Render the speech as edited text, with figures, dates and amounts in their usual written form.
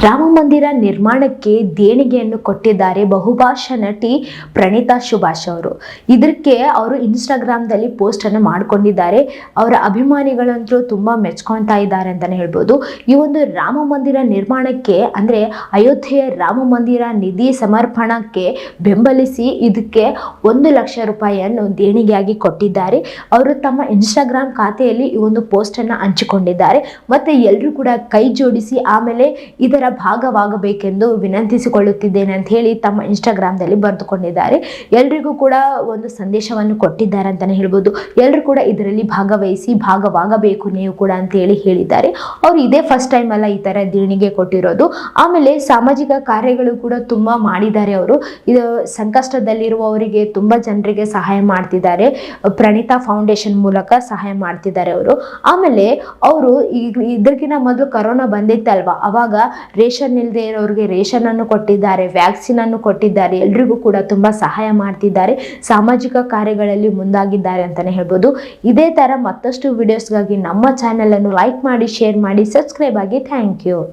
ರಾಮ ಮಂದಿರ ನಿರ್ಮಾಣಕ್ಕೆ ದೇಣಿಗೆಯನ್ನು ಕೊಟ್ಟಿದ್ದಾರೆ ಬಹುಭಾಷಾ ನಟಿ ಪ್ರಣೀತಾ ಸುಭಾಷ್ ಅವರು. ಇದಕ್ಕೆ ಅವರು ಇನ್ಸ್ಟಾಗ್ರಾಮ್ದಲ್ಲಿ ಪೋಸ್ಟ್ ಅನ್ನು ಮಾಡಿಕೊಂಡಿದ್ದಾರೆ. ಅವರ ಅಭಿಮಾನಿಗಳಂತೂ ತುಂಬಾ ಮೆಚ್ಕೊಳ್ತಾ ಇದ್ದಾರೆ ಅಂತಾನೆ ಹೇಳ್ಬೋದು. ಈ ಒಂದು ರಾಮ ಮಂದಿರ ನಿರ್ಮಾಣಕ್ಕೆ ಅಂದ್ರೆ ಅಯೋಧ್ಯೆಯ ರಾಮ ಮಂದಿರ ನಿಧಿ ಸಮರ್ಪಣಕ್ಕೆ ಬೆಂಬಲಿಸಿ ಇದಕ್ಕೆ 1 ಲಕ್ಷ ರೂಪಾಯಿಯನ್ನು ದೇಣಿಗೆಯಾಗಿ ಕೊಟ್ಟಿದ್ದಾರೆ. ಅವರು ತಮ್ಮ ಇನ್ಸ್ಟಾಗ್ರಾಮ್ ಖಾತೆಯಲ್ಲಿ ಈ ಒಂದು ಪೋಸ್ಟ್ ಅನ್ನು ಹಂಚಿಕೊಂಡಿದ್ದಾರೆ. ಮತ್ತೆ ಎಲ್ಲರೂ ಕೂಡ ಕೈ ಜೋಡಿಸಿ ಆಮೇಲೆ ಇದರ ಭಾಗವಾಗಬೇಕೆಂದು ವಿನಂತಿಸಿಕೊಳ್ಳುತ್ತಿದ್ದೇನೆ ಅಂತ ಹೇಳಿ ತಮ್ಮ ಇನ್ಸ್ಟಾಗ್ರಾಮ್ದಲ್ಲಿ ಬರೆದುಕೊಂಡಿದ್ದಾರೆ. ಎಲ್ರಿಗೂ ಕೂಡ ಒಂದು ಸಂದೇಶವನ್ನು ಕೊಟ್ಟಿದ್ದಾರೆ ಅಂತಾನೆ ಹೇಳ್ಬೋದು. ಎಲ್ಲರೂ ಕೂಡ ಇದರಲ್ಲಿ ಭಾಗವಾಗಬೇಕು ನೀವು ಕೂಡ ಅಂತ ಹೇಳಿದ್ದಾರೆ. ಅವರು ಇದೇ ಫಸ್ಟ್ ಟೈಮ್ ಅಲ್ಲ ಈ ತರ ದೇಣಿಗೆ ಕೊಟ್ಟಿರೋದು. ಆಮೇಲೆ ಸಾಮಾಜಿಕ ಕಾರ್ಯಗಳು ಕೂಡ ತುಂಬಾ ಮಾಡಿದ್ದಾರೆ. ಅವರು ಇದು ಸಂಕಷ್ಟದಲ್ಲಿರುವವರಿಗೆ ತುಂಬಾ ಜನರಿಗೆ ಸಹಾಯ ಮಾಡ್ತಿದ್ದಾರೆ. ಪ್ರಣೀತಾ ಫೌಂಡೇಶನ್ ಮೂಲಕ ಸಹಾಯ ಮಾಡ್ತಿದ್ದಾರೆ ಅವರು. ಆಮೇಲೆ ಅವರು ಇದಕ್ಕಿಂತ ಮೊದಲು ಕರೋನಾ ಬಂದಿತ್ತಲ್ವಾ, ಅವಾಗ ರೇಷನ್ ಇಲ್ಲದೆ ಇರೋರಿಗೆ ರೇಷನ್ ಅನ್ನು ಕೊಟ್ಟಿದ್ದಾರೆ, ವ್ಯಾಕ್ಸಿನ್ ಅನ್ನು ಕೊಟ್ಟಿದ್ದಾರೆ. ಎಲ್ರಿಗೂ ಕೂಡ ತುಂಬಾ ಸಹಾಯ ಮಾಡ್ತಿದ್ದಾರೆ, ಸಾಮಾಜಿಕ ಕಾರ್ಯಗಳಲ್ಲಿ ಮುಂದಾಗಿದ್ದಾರೆ ಅಂತಾನೆ ಹೇಳ್ಬೋದು. ಇದೇ ತರ ಮತ್ತಷ್ಟು ವಿಡಿಯೋಸ್ಗಾಗಿ ನಮ್ಮ ಚಾನೆಲ್ ಅನ್ನು ಲೈಕ್ ಮಾಡಿ, ಶೇರ್ ಮಾಡಿ, ಸಬ್ಸ್ಕ್ರೈಬ್ ಆಗಿ. Thank you.